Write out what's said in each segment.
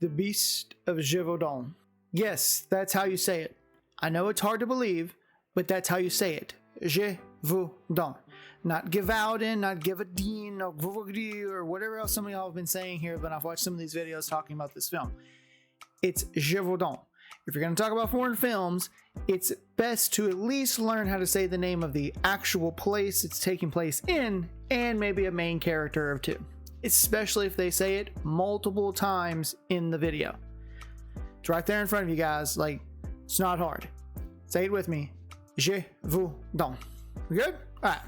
The Beast of Gévaudan. Yes, that's how you say it. I know it's hard to believe, but that's how you say it. Gévaudan. Not Gévaudan, not Gévaudan, or whatever else some of y'all have been saying here when I've watched some of these videos talking about this film. It's Gévaudan. If you're going to talk about foreign films, it's best to at least learn how to say the name of the actual place it's taking place in, and maybe a main character or two, especially if they say it multiple times in the video. It's right there in front of you guys. Like, it's not hard. Say it with me. Gévaudan. We good? All right.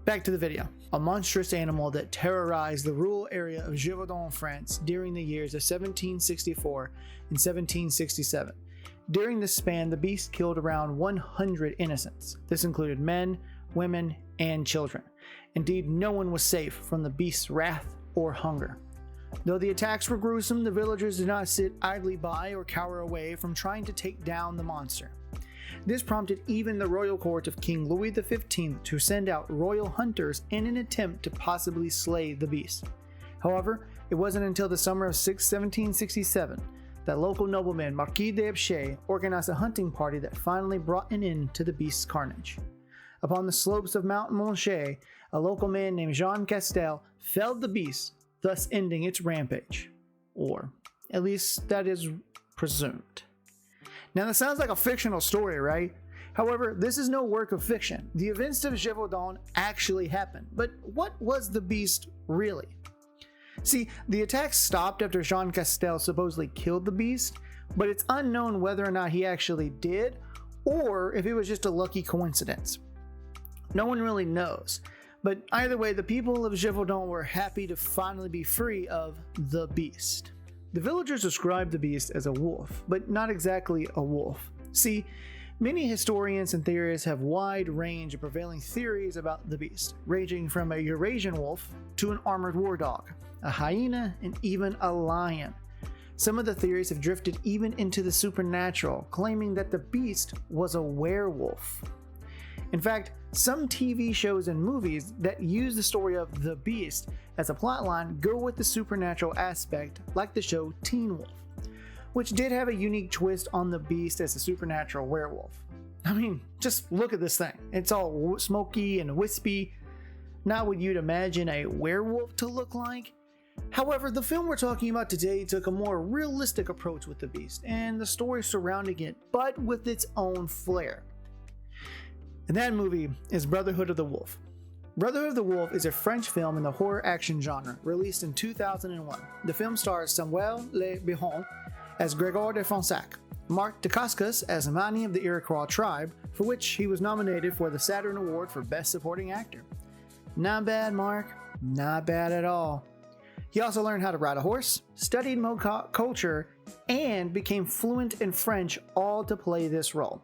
Back to the video. A monstrous animal that terrorized the rural area of Gévaudan, France during the years of 1764 and 1767. During this span, the beast killed around 100 innocents. This included men, women, and children. Indeed, no one was safe from the beast's wrath or hunger. Though the attacks were gruesome, the villagers did not sit idly by or cower away from trying to take down the monster. This prompted even the royal court of King Louis XV to send out royal hunters in an attempt to possibly slay the beast. However, it wasn't until the summer of 1767 that local nobleman Marquis d'Espchay organized a hunting party that finally brought an end to the beast's carnage. Upon the slopes of Mount Monchet, a local man named Jean Castel felled the beast, thus ending its rampage. Or, at least that is presumed. Now that sounds like a fictional story, right? However, this is no work of fiction. The events of Gévaudan actually happened. But what was the beast really? See, the attacks stopped after Jean Castel supposedly killed the beast, but it's unknown whether or not he actually did, or if it was just a lucky coincidence. No one really knows. But either way, the people of Gévaudan were happy to finally be free of the beast. The villagers described the beast as a wolf, but not exactly a wolf. See, many historians and theorists have wide range of prevailing theories about the beast, ranging from a Eurasian wolf to an armored war dog, a hyena, and even a lion. Some of the theories have drifted even into the supernatural, claiming that the beast was a werewolf. In fact, some TV shows and movies that use the story of the beast as a plotline go with the supernatural aspect, like the show Teen Wolf, which did have a unique twist on the beast as a supernatural werewolf. I mean, just look at this thing. It's all smoky and wispy. Not what you'd imagine a werewolf to look like. However, the film we're talking about today took a more realistic approach with the beast and the story surrounding it, but with its own flair. And that movie is Brotherhood of the Wolf. Brotherhood of the Wolf is a French film in the horror action genre, released in 2001. The film stars Samuel Le Bihan as Grégoire de Fonsac, Marc Dacascos as Mani of the Iroquois tribe, for which he was nominated for the Saturn Award for Best Supporting Actor. Not bad, Mark. Not bad at all. He also learned how to ride a horse, studied Mohawk culture, and became fluent in French, all to play this role.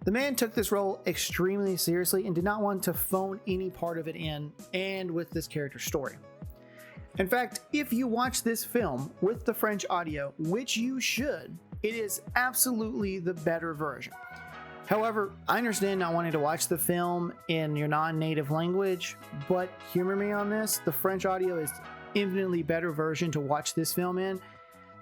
The man took this role extremely seriously and did not want to phone any part of it in, and with this character's story. In fact, if you watch this film with the French audio, which you should, it is absolutely the better version. However, I understand not wanting to watch the film in your non-native language, but humor me on this, the French audio is infinitely better version to watch this film in.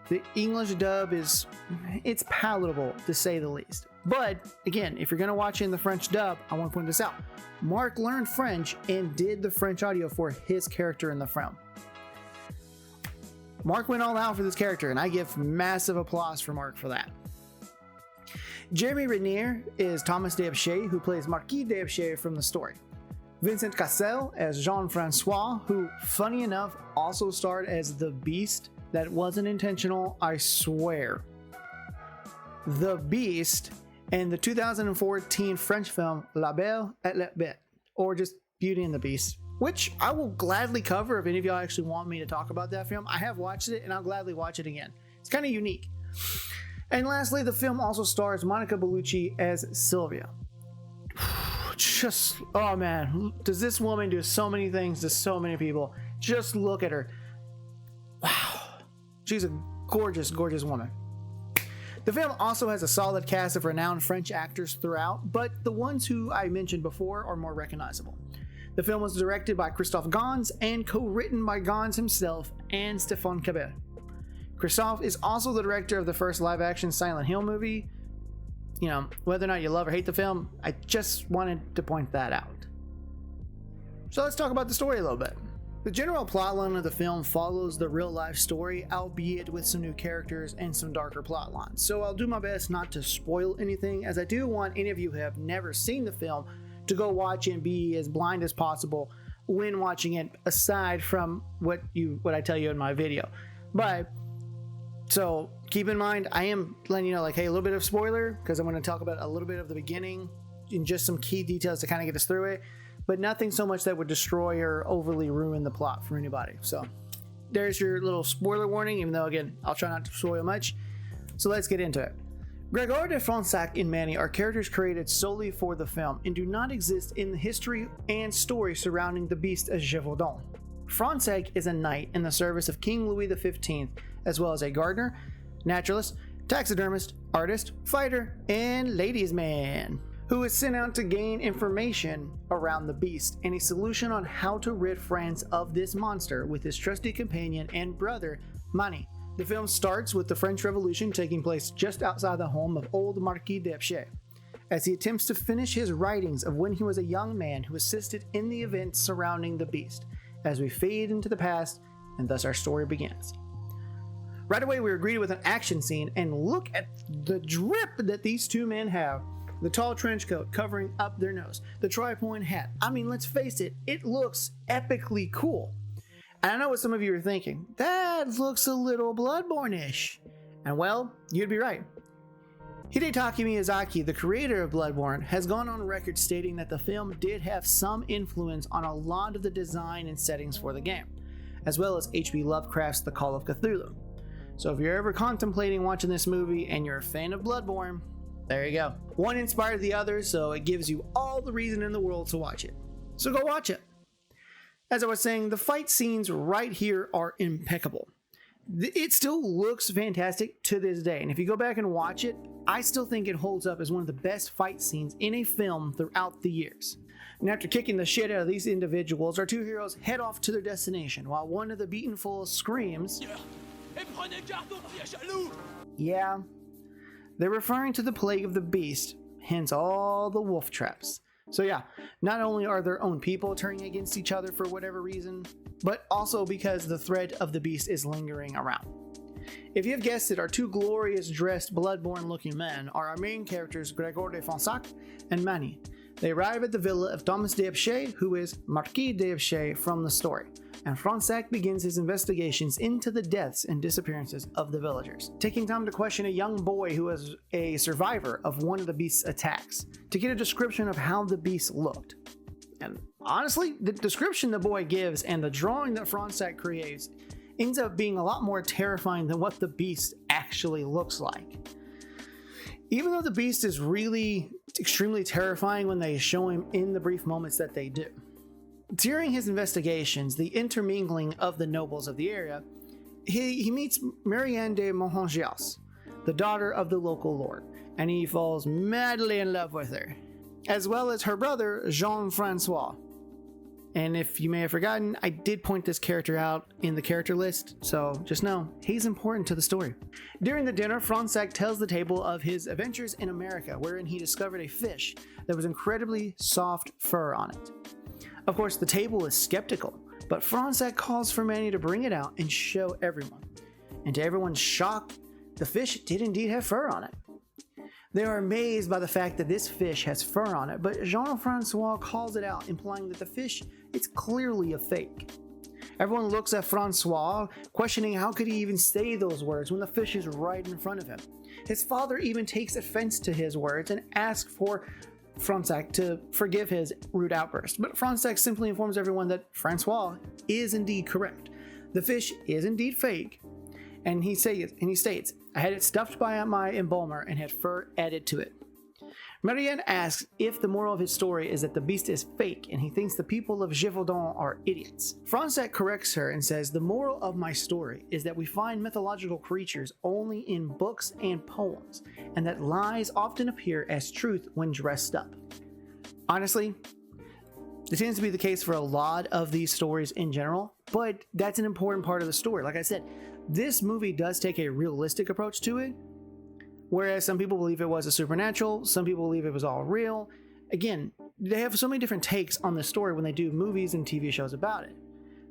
The English dub it's palatable to say the least. But again, if you're going to watch it in the French dub, I want to point this out. Mark learned French and did the French audio for his character in the film. Mark went all out for this character, and I give massive applause for Mark for that. Jeremy Renier is Thomas d'Espchay, who plays Marquis d'Espchay from the story. Vincent Cassel as Jean-Francois, who, funny enough, also starred as the Beast. That wasn't intentional, I swear. The Beast in the 2014 French film La Belle et la Bête, or just Beauty and the Beast, which I will gladly cover if any of y'all actually want me to talk about that film. I have watched it and I'll gladly watch it again. It's kind of unique. And lastly, the film also stars Monica Bellucci as Sylvia. Just, oh man, does this woman do so many things to so many people? Just look at her. Wow. She's a gorgeous, gorgeous woman. The film also has a solid cast of renowned French actors throughout, but the ones who I mentioned before are more recognizable. The film was directed by Christophe Gans and co-written by Gans himself and Stéphane Cabet. Christophe is also the director of the first live-action Silent Hill movie. You know, whether or not you love or hate the film, I just wanted to point that out. So let's talk about the story a little bit. The general plotline of the film follows the real-life story, albeit with some new characters and some darker plot lines. So I'll do my best not to spoil anything, as I do want any of you who have never seen the film to go watch it and be as blind as possible when watching it, aside from what I tell you in my video. But so keep in mind, I am letting you know, like, hey, a little bit of spoiler, because I'm going to talk about a little bit of the beginning and just some key details to kind of get us through it, but nothing so much that would destroy or overly ruin the plot for anybody. So there's your little spoiler warning, even though, again, I'll try not to spoil much. So let's get into it. Grégoire de Fronsac and Manny are characters created solely for the film and do not exist in the history and story surrounding the beast of Gévaudan. Fronsac is a knight in the service of King Louis XV, as well as a gardener, naturalist, taxidermist, artist, fighter, and ladies' man, who is sent out to gain information around the beast and a solution on how to rid France of this monster with his trusty companion and brother, Manny. The film starts with the French Revolution taking place just outside the home of old Marquis d'Espchay, as he attempts to finish his writings of when he was a young man who assisted in the events surrounding the beast, as we fade into the past, and thus our story begins. Right away, we're greeted with an action scene, and look at the drip that these two men have. The tall trench coat covering up their nose, the tri-point hat. I mean, let's face it, it looks epically cool. And I know what some of you are thinking. That looks a little Bloodborne-ish. And well, you'd be right. Hidetaka Miyazaki, the creator of Bloodborne, has gone on record stating that the film did have some influence on a lot of the design and settings for the game, as well as H.P. Lovecraft's The Call of Cthulhu. So if you're ever contemplating watching this movie and you're a fan of Bloodborne, there you go. One inspired the other, so it gives you all the reason in the world to watch it. So go watch it. As I was saying, the fight scenes right here are impeccable. It still looks fantastic to this day, and if you go back and watch it, I still think it holds up as one of the best fight scenes in a film throughout the years. And after kicking the shit out of these individuals, our two heroes head off to their destination, while one of the beaten fools screams, "Yeah." They're referring to the plague of the beast, hence all the wolf traps. So yeah, not only are their own people turning against each other for whatever reason, but also because the threat of the beast is lingering around. If you have guessed it, our two glorious dressed Bloodborne looking men are our main characters Grégoire de Fronsac and Manny. They arrive at the villa of Thomas d'Espchay, who is Marquis d'Espchay from the story, and Fronsac begins his investigations into the deaths and disappearances of the villagers, taking time to question a young boy who is a survivor of one of the beast's attacks, to get a description of how the beast looked. And honestly, the description the boy gives and the drawing that Fronsac creates ends up being a lot more terrifying than what the beast actually looks like. Even though the beast is really extremely terrifying when they show him in the brief moments that they do. During his investigations, the intermingling of the nobles of the area, he meets Marianne de Montjongias, the daughter of the local lord, and he falls madly in love with her, as well as her brother Jean-Francois. And if you may have forgotten, I did point this character out in the character list, so just know, he's important to the story. During the dinner, Fronsac tells the table of his adventures in America, wherein he discovered a fish that was incredibly soft fur on it. Of course, the table is skeptical, but Fronsac calls for Manny to bring it out and show everyone. And to everyone's shock, the fish did indeed have fur on it. They are amazed by the fact that this fish has fur on it, but Jean-Francois calls it out, implying that the fish is clearly a fake. Everyone looks at Francois, questioning how could he even say those words when the fish is right in front of him. His father even takes offense to his words and asks for Fronsac to forgive his rude outburst, but Fronsac simply informs everyone that Francois is indeed correct. The fish is indeed fake, and he states, "I had it stuffed by my embalmer and had fur added to it." Marianne asks if the moral of his story is that the beast is fake and he thinks the people of Gévaudan are idiots. Fronsac corrects her and says, "The moral of my story is that we find mythological creatures only in books and poems, and that lies often appear as truth when dressed up." Honestly, this tends to be the case for a lot of these stories in general, but that's an important part of the story. Like I said, This movie does take a realistic approach to it, whereas some people believe it was a supernatural, some people believe it was all real. Again, they have so many different takes on the story when they do movies and TV shows about it.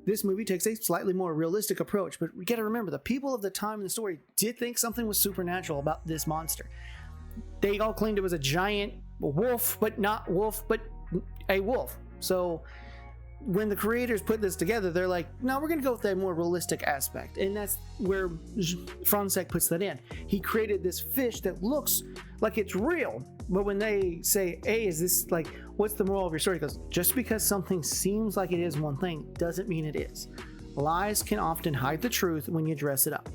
This movie takes a slightly more realistic approach, but we gotta remember the people of the time in the story did think something was supernatural about this monster. They all claimed it was a giant wolf, but not wolf, but a wolf. So when the creators put this together, they're like, no, we're gonna go with a more realistic aspect. And that's where Franzek puts that in. He created this fish that looks like it's real. But when they say, hey, is this like, what's the moral of your story? He goes, just because something seems like it is one thing doesn't mean it is. Lies can often hide the truth when you dress it up.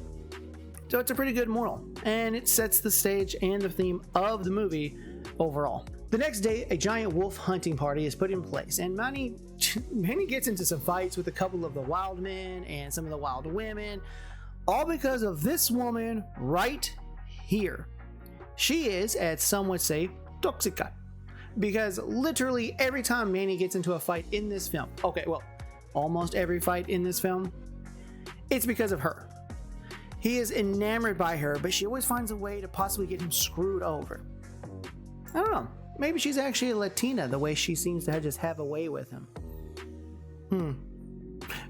So it's a pretty good moral, and it sets the stage and the theme of the movie overall. The next day, a giant wolf hunting party is put in place, and Manny gets into some fights with a couple of the wild men and some of the wild women, all because of this woman right here. She is, as some would say, toxica, because literally every time Manny gets into a fight in this film, okay, well, almost every fight in this film, it's because of her. He is enamored by her, but she always finds a way to possibly get him screwed over. I don't know. Maybe she's actually a Latina, the way she seems to just have a way with him.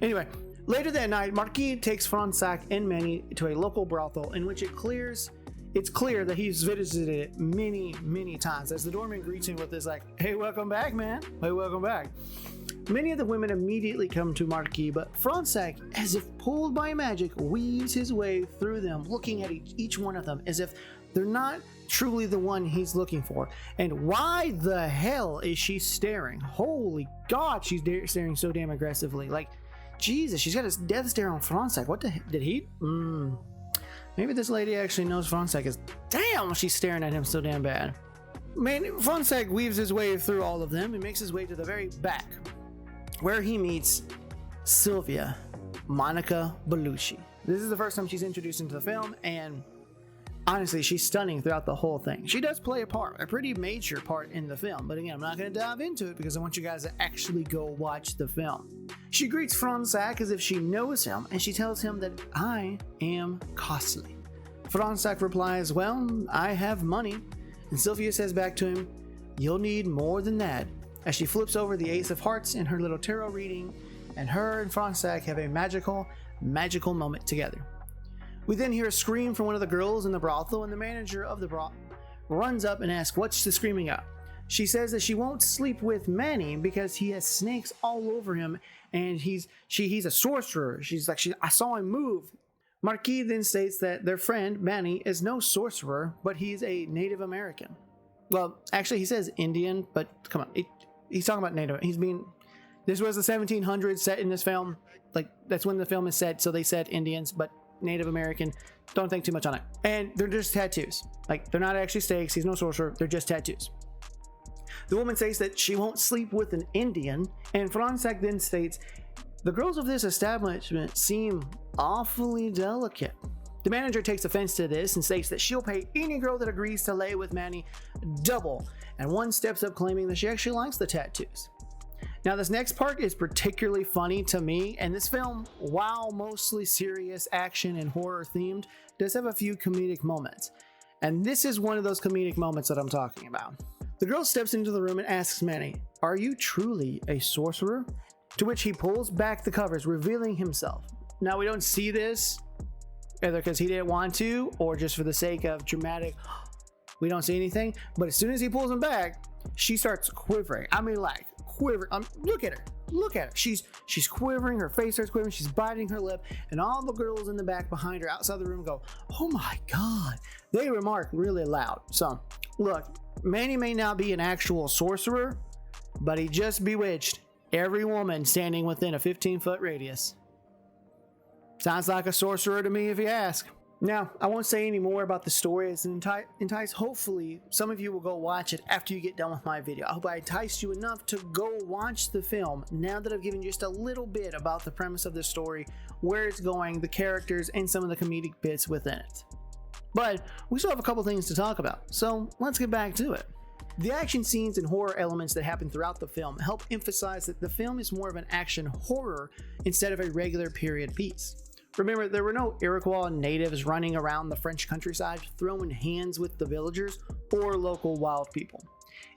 Anyway, later that night, Marquis takes Franzek and Manny to a local brothel in which it's clear that he's visited it many times, as the doorman greets him with this like, hey, welcome back, man. Hey, welcome back. Many of the women immediately come to Marquis, but Franzek, as if pulled by magic, weaves his way through them, looking at each one of them as if they're not truly the one he's looking for. And why the hell is she staring? Holy God, she's staring so damn aggressively. Like, Jesus, she's got a death stare on Franzek. What the heck? Did he? Maybe this lady actually knows Franzek is. Damn, she's staring at him so damn bad. Man, Franzek weaves his way through all of them and makes his way to the very back, where he meets Sylvia, Monica Bellucci. This is the first time she's introduced into the film, and honestly, she's stunning throughout the whole thing. She does play a part, a pretty major part in the film, but again, I'm not going to dive into it because I want you guys to actually go watch the film. She greets Franzek as if she knows him, and she tells him that I am costly. Franzek replies, well, I have money, and Sylvia says back to him, you'll need more than that, as she flips over the Ace of Hearts in her little tarot reading, and her and Franzek have a magical moment together. We then hear a scream from one of the girls in the brothel, and the manager of the brothel runs up and asks, what's the screaming up? She says that she won't sleep with Manny because he has snakes all over him, and he's a sorcerer. She's like, I saw him move. Marquis then states that their friend, Manny, is no sorcerer, but he's a Native American. Well, actually, he says Indian, but come on, he's talking about Native. This was the 1700s set in this film. Like, that's when the film is set, so they said Indians, but Native American, don't think too much on it. And they're just tattoos. Like, they're not actually stakes. He's no sorcerer. They're just tattoos. The woman states that she won't sleep with an Indian, and Franzek then states, the girls of this establishment seem awfully delicate. The manager takes offense to this and states that she'll pay any girl that agrees to lay with Manny double, and one steps up claiming that she actually likes the tattoos. Now, this next part is particularly funny to me, and this film, while mostly serious action and horror themed, does have a few comedic moments. And this is one of those comedic moments that I'm talking about. The girl steps into the room and asks Manny, are you truly a sorcerer? To which he pulls back the covers, revealing himself. Now, we don't see this either because he didn't want to or just for the sake of dramatic, we don't see anything. But as soon as he pulls them back, she starts quivering. I mean, like, quivering. Look at her. She's quivering. Her face starts quivering. She's biting her lip, and all the girls in the back behind her outside the room go, oh my God. They remark really loud. So look, Manny may not be an actual sorcerer, but he just bewitched every woman standing within a 15-foot radius. Sounds like a sorcerer to me if you ask. Now, I won't say any more about the story as an entice. Hopefully, some of you will go watch it after you get done with my video. I hope I enticed you enough to go watch the film now that I've given you just a little bit about the premise of the story, where it's going, the characters, and some of the comedic bits within it. But we still have a couple things to talk about, so let's get back to it. The action scenes and horror elements that happen throughout the film help emphasize that the film is more of an action horror instead of a regular period piece. Remember, there were no Iroquois natives running around the French countryside throwing hands with the villagers or local wild people.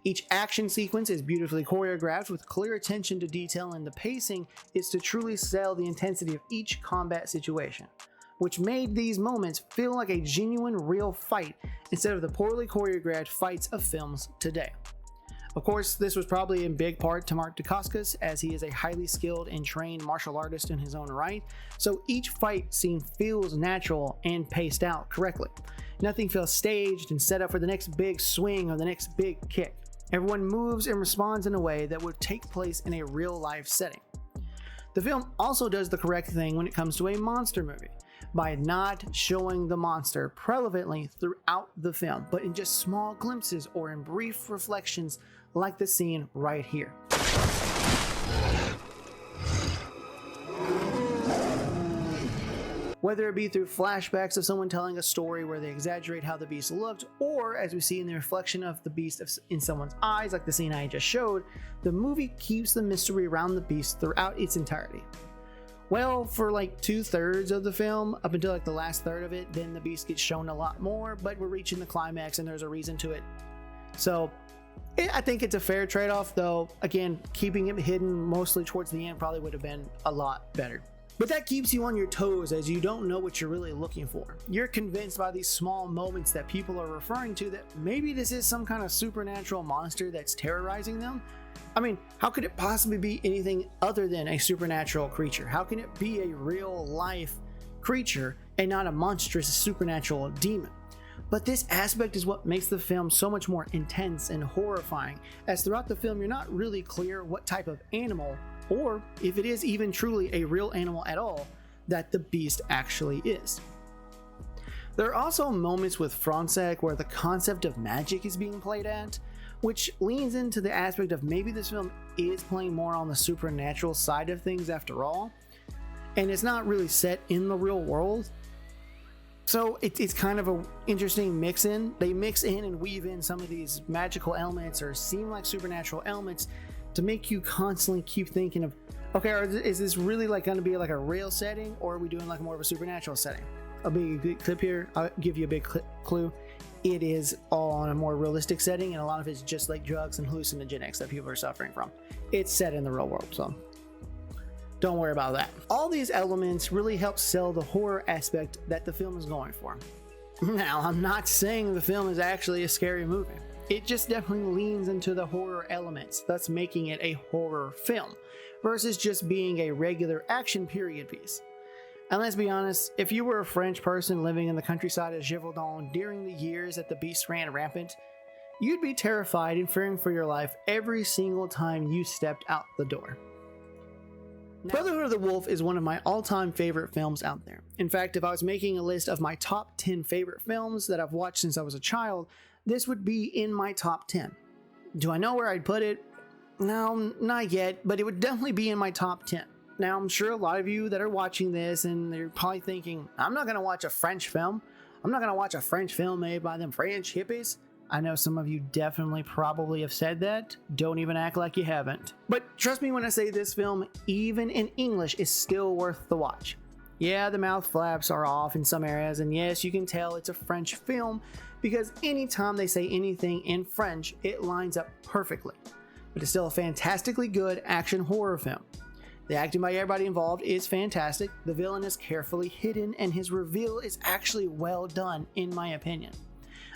Each action sequence is beautifully choreographed with clear attention to detail, and the pacing is to truly sell the intensity of each combat situation, which made these moments feel like a genuine real fight instead of the poorly choreographed fights of films today. Of course, this was probably in big part to Mark Dacascos, as he is a highly skilled and trained martial artist in his own right, so each fight scene feels natural and paced out correctly. Nothing feels staged and set up for the next big swing or the next big kick. Everyone moves and responds in a way that would take place in a real-life setting. The film also does the correct thing when it comes to a monster movie, by not showing the monster prevalently throughout the film, but in just small glimpses or in brief reflections like the scene right here. Whether it be through flashbacks of someone telling a story where they exaggerate how the beast looked, or as we see in the reflection of the beast in someone's eyes like the scene I just showed, the movie keeps the mystery around the beast throughout its entirety. Well, for like 2/3 of the film, up until like the last third of it, then the beast gets shown a lot more, but we're reaching the climax and there's a reason to it. So I think it's a fair trade-off, though again, keeping it hidden mostly towards the end probably would have been a lot better. But that keeps you on your toes, as you don't know what you're really looking for. You're convinced by these small moments that people are referring to that maybe this is some kind of supernatural monster that's terrorizing them. I mean, how could it possibly be anything other than a supernatural creature? How can it be a real life creature and not a monstrous supernatural demon? But this aspect is what makes the film so much more intense and horrifying, as throughout the film you're not really clear what type of animal, or if it is even truly a real animal at all, that the beast actually is. There are also moments with Franzek where the concept of magic is being played at, which leans into the aspect of maybe this film is playing more on the supernatural side of things after all, and it's not really set in the real world. So it's kind of an interesting mix-in. They mix in and weave in some of these magical elements or seem like supernatural elements to make you constantly keep thinking of, okay, is this really like going to be like a real setting, or are we doing like more of a supernatural setting? I'll be a big clip here. I'll give you a big clue. It is all on a more realistic setting, and a lot of it's just like drugs and hallucinogenics that people are suffering from. It's set in the real world, so don't worry about that. All these elements really help sell the horror aspect that the film is going for. Now, I'm not saying the film is actually a scary movie. It just definitely leans into the horror elements, thus making it a horror film, versus just being a regular action period piece. And let's be honest, if you were a French person living in the countryside of Gévaudan during the years that the beast ran rampant, you'd be terrified and fearing for your life every single time you stepped out the door. Brotherhood of the Wolf is one of my all-time favorite films out there. In fact, if I was making a list of my top 10 favorite films that I've watched since I was a child, this would be in my top 10. Do I know where I'd put it? No, not yet, but it would definitely be in my top 10. Now, I'm sure a lot of you that are watching this and they're probably thinking, I'm not going to watch a French film. I'm not going to watch a French film made by them French hippies. I know some of you definitely probably have said that. Don't even act like you haven't. But trust me when I say this film, even in English, is still worth the watch. Yeah, the mouth flaps are off in some areas, and yes, you can tell it's a French film because anytime they say anything in French, it lines up perfectly. But it's still a fantastically good action horror film. The acting by everybody involved is fantastic, the villain is carefully hidden, and his reveal is actually well done in my opinion.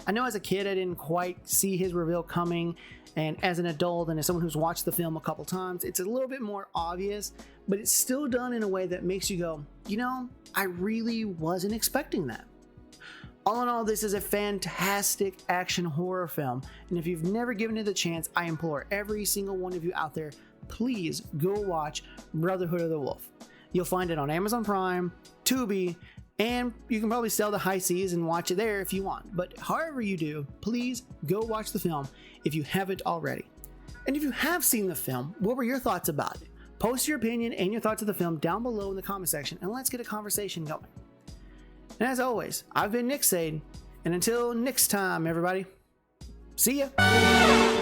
I know as a kid I didn't quite see his reveal coming, and as an adult and as someone who's watched the film a couple times, it's a little bit more obvious, but it's still done in a way that makes you go, you know, I really wasn't expecting that. All in all, this is a fantastic action horror film, and if you've never given it a chance, I implore every single one of you out there, please go watch Brotherhood of the Wolf. You'll find it on Amazon Prime, Tubi, and you can probably sell the high seas and watch it there if you want. But however you do, please go watch the film if you haven't already. And if you have seen the film, what were your thoughts about it? Post your opinion and your thoughts of the film down below in the comment section, and let's get a conversation going. And as always, I've been Nick Sade, and until next time, everybody, see ya!